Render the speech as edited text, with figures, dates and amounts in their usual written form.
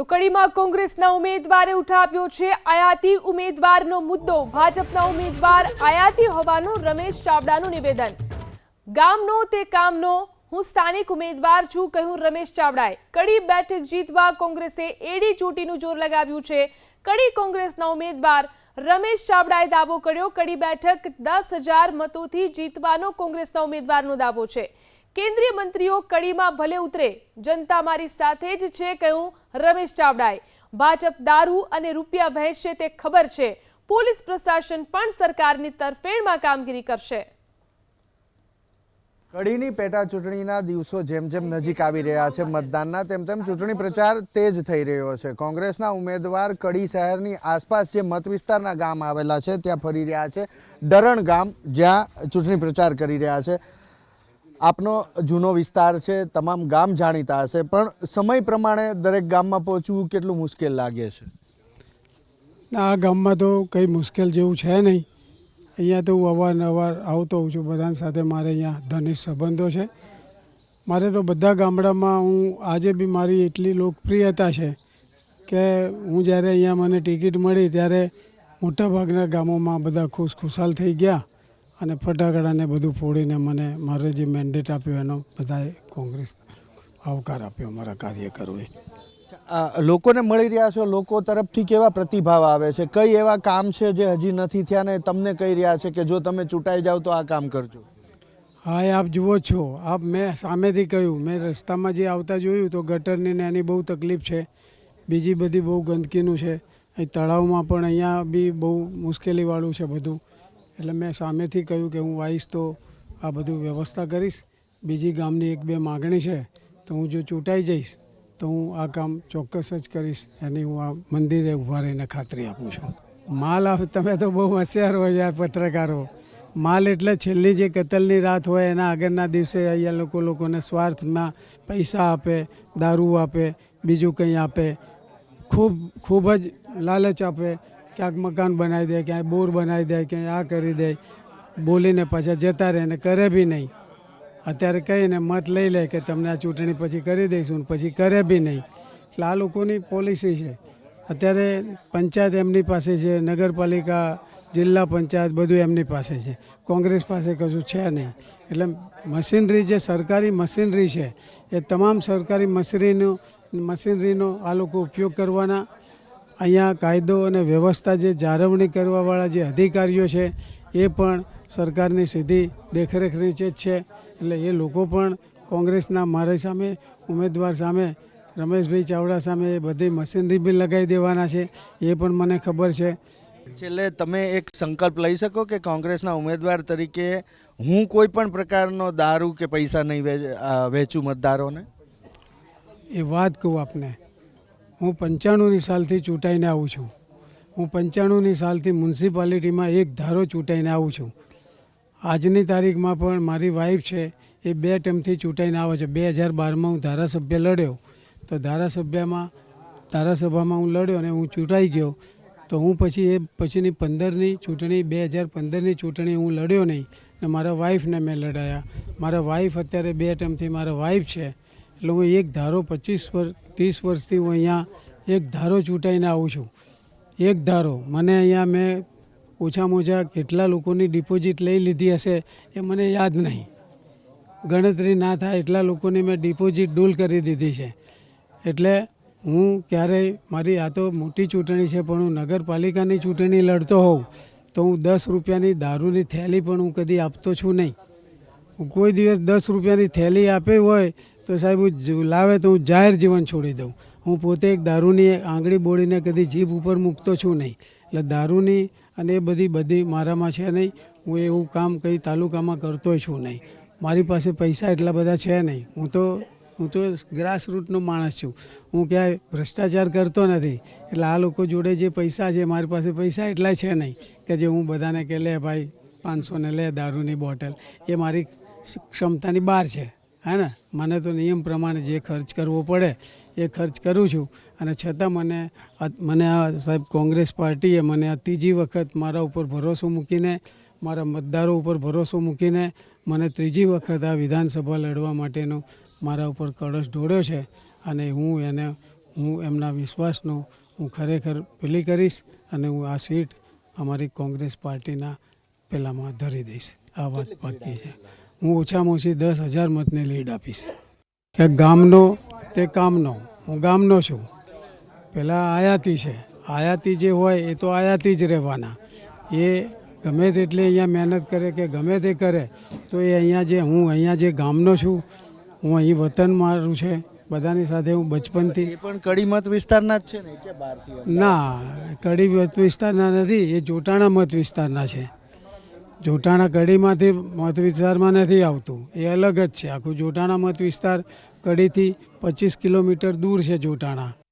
તો કડીમાં કોંગ્રેસના ઉમેદવારે ઉઠાવ્યો છે આયાતી ઉમેદવારનો મુદ્દો। ભાજપના ઉમેદવાર આયાતી હોવાનું રમેશ ચાવડાનું નિવેદન। ગામનો તે કામનો, હું સ્થાનિક ઉમેદવાર છું, કહ્યું રમેશ ચાવડાએ। કડી બેઠક જીતવા કોંગ્રેસે એડી ચોટીનું જોર લગાવ્યું છે। કડી કોંગ્રેસના ઉમેદવાર રમેશ ચાવડાએ દાવો કર્યો। કડી બેઠક 10,000 મતોથી જીતવાનો કોંગ્રેસના ઉમેદવારનો દાવો છે। केंद्रीय मंत्रीओ कड़ी में भले उतरे, जनता मारी साथे ज छे, कहूं रमेश चावड़ाए। भाजप दारू अने रूपिया वहेंचे ते खबर छे। पोलीस प्रशासन पण सरकारनी तरफेणमां कामगीरी करशे। कड़ीनी पेटा चूंटणीना दिवसों जेम जेम नजीक आवी रह्या छे मतदानना, तेम तेम चूंटणी प्रचार तेज थई रह्यो छे। कोंग्रेसना उमेदवार कड़ी शहेरनी आसपास जे मत विस्तारना गाम आवेला छे त्यां फरी रह्या छे। डरण गाम ज्यां चूंटणी प्रचार करी रह्या छे। आपनो जूनो विस्तार है, तमाम गाम जाणीता हशे, पण समय प्रमाणे दरेक गाम में पहोंचवुं केटलुं मुश्केल लागे छे? आ गाम में तो कई मुश्केल जेवुं छे नहीं। अहींया तो हूँ अवारनवार आवतो होउं छुं। बधानी साथे मारे अहींया घनिष्ठ संबंधो छे। मारे तो बधा गामडामां हूँ आजे बी मारी एटली लोकप्रियता है कि हूँ ज्यारे अहींया मने टिकिट मळी त्यारे मोटा भागना गामोमां बधा खुशखुशाल थई गया અને ફટાકડા ને બધું ફોડીને મને મારે જે મેન્ડેટ આપ્યો એનો બધાએ કોંગ્રેસ આવકાર આપ્યો મારા કાર્યકરોએ। લોકોને મળી રહ્યા છો, લોકો તરફથી કેવા પ્રતિભાવ આવે છે? કઈ એવા કામ છે જે હજી નથી થયા ને તમને કહી રહ્યા છે કે જો તમે ચૂંટાઈ જાવ તો આ કામ કરજો? હા, એ આપ જુઓ છો, આપ મેં સામેથી કહ્યું, મેં રસ્તામાં જે આવતા જોયું તો ગટરની ને એની બહુ તકલીફ છે, બીજી બધી બહુ ગંદકીનું છે। અહીં તળાવમાં પણ અહીંયા બી બહુ મુશ્કેલીવાળું છે બધું। એટલે મેં સામેથી કહ્યું કે હું આવીશ તો આ બધું વ્યવસ્થા કરીશ। બીજી ગામની 1-2 માગણી છે તો હું જો ચૂંટાઈ જઈશ તો હું આ કામ ચોક્કસ જ કરીશ, એની હું આ મંદિરે ઊભા રહીને ખાતરી આપું છું। માલ તમે તો બહુ હોશિયાર હોય યાર પત્રકારો। માલ એટલે છેલ્લી જે કતલની રાત હોય એના આગળના દિવસે અહીંયા લોકોને સ્વાર્થમાં પૈસા આપે, દારૂ આપે, બીજું કંઈ આપે, ખૂબ જ લાલચ આપે। ક્યાંક મકાન બનાવી દે, ક્યાંય બોર બનાવી દે, ક્યાંય આ કરી દે, બોલીને પાછા જતા રહે ને કરે બી નહીં। અત્યારે કહીને મત લઈ લે કે તમને આ ચૂંટણી પછી કરી દઈશું, પછી કરે બી નહીં। એટલે આ લોકોની પોલિસી છે। અત્યારે પંચાયત એમની પાસે છે, નગરપાલિકા, જિલ્લા પંચાયત બધું એમની પાસે છે, કોંગ્રેસ પાસે કશું છે નહીં। એટલે મશીનરી જે સરકારી મશીનરી છે એ તમામ સરકારી મશીનરીનો આ લોકો ઉપયોગ કરવાના। અહીંયા કાયદો અને વ્યવસ્થા જે જાળવણી કરવાવાળા જે અધિકારીઓ છે એ પણ સરકારની સીધી દેખરેખ નીચે જ છે। એટલે એ લોકો પણ કોંગ્રેસના મારી સામે ઉમેદવાર સામે રમેશભાઈ ચાવડા સામે એ બધી મશીનરી બી લગાવી દેવાના છે, એ પણ મને ખબર છે। છેલ્લે તમે એક સંકલ્પ લઈ શકો કે કોંગ્રેસના ઉમેદવાર તરીકે હું કોઈ પણ પ્રકારનો દારૂ કે પૈસા નહીં વેચું મતદારોને? એ વાત કહું આપને, હું 95ની સાલથી ચૂંટાઈને આવું છું। હું 95ની સાલથી મ્યુનિસિપાલિટીમાં એક ધારો ચૂંટાઈને આવું છું। આજની તારીખમાં પણ મારી વાઈફ છે એ 2 ટર્મથી ચૂંટાઈને આવે છે। 2012માં હું ધારાસભ્ય લડ્યો તો ધારાસભામાં હું લડ્યો અને હું ચૂંટાઈ ગયો તો હું પછી એ પછીની 15ની ચૂંટણી 2015ની ચૂંટણી હું લડ્યો નહીં ને મારા વાઈફને મેં લડાયા। મારા વાઈફ અત્યારે 2 ટર્મથી મારા વાઈફ છે। એટલે હું એક ધારો 30 વર્ષથી હું અહીંયા એક ધારો ચૂંટાઈને આવું છું। એક ધારો મને અહીંયા મેં ઓછામાં ઓછા કેટલા લોકોની ડિપોઝિટ લઈ લીધી હશે એ મને યાદ નહીં, ગણતરી ના થાય એટલા લોકોની મેં ડિપોઝિટ ડૂલ કરી દીધી છે। એટલે હું ક્યારેય મારી આ તો મોટી ચૂંટણી છે પણ હું નગરપાલિકાની ચૂંટણી લડતો હોઉં તો હું 10 રૂપિયાની દારૂની થેલી પણ હું કદી આપતો છું નહીં। હું કોઈ દિવસ 10 રૂપિયાની થેલી આપી હોય તો સાહેબ હું લાવે તો હું જાહેર જીવન છોડી દઉં। હું પોતે એક દારૂની આંગળી બોળીને કદી જીભ ઉપર મૂકતો છું નહીં। એટલે દારૂની અને એ બધી મારામાં છે નહીં। હું એવું કામ કંઈ તાલુકામાં કરતોય છું નહીં। મારી પાસે પૈસા એટલા બધા છે નહીં। હું તો ગ્રાસરૂટનો માણસ છું। હું ક્યાંય ભ્રષ્ટાચાર કરતો નથી। એટલે આ લોકો જોડે જે પૈસા છે, મારી પાસે પૈસા એટલા છે નહીં કે જે હું બધાને કે લે ભાઈ 500 ને લે દારૂની બોટલ, એ મારી ક્ષમતાની બહાર છે, હે ને। મને તો નિયમ પ્રમાણે જે ખર્ચ કરવો પડે એ ખર્ચ કરું છું। અને છતાં મને આ સાહેબ કોંગ્રેસ પાર્ટીએ મને આ 3જી વખત મારા ઉપર ભરોસો મૂકીને, મારા મતદારો ઉપર ભરોસો મૂકીને મને 3જી વખત આ વિધાનસભા લડવા માટેનો મારા ઉપર કળશ ઢોળ્યો છે। અને હું એને હું એમના વિશ્વાસનો હું ખરેખર પેલી કરીશ અને હું આ સીટ અમારી કોંગ્રેસ પાર્ટીના પેલામાં ધરી દઈશ. આ વાત પાકી છે. હું ઓછામાં ઓછી 10,000 મતની લીડ આપીશ. કે ગામનો તે કામનો, હું ગામનો છું. પહેલાં આયાતી છે, આયાતી જે હોય એ તો આયાતી જ રહેવાના. એ ગમે તેટલી અહીંયા મહેનત કરે કે ગમે તે કરે તો એ અહીંયા જે ગામનો છું, હું અહીં વતન મારું છે, બધાની સાથે હું બચપનથી. એ પણ કડી મત વિસ્તારના જ છે ને કે બહારથી? ના, કડી મત વિસ્તારના નથી, એ જોટાણા મત વિસ્તારના છે. જોટાણા કડીમાંથી મત વિસ્તારમાં નથી આવતું, એ અલગ જ છે. આખું જોટાણા મત વિસ્તાર કડીથી 25 કિલોમીટર દૂર છે જોટાણા.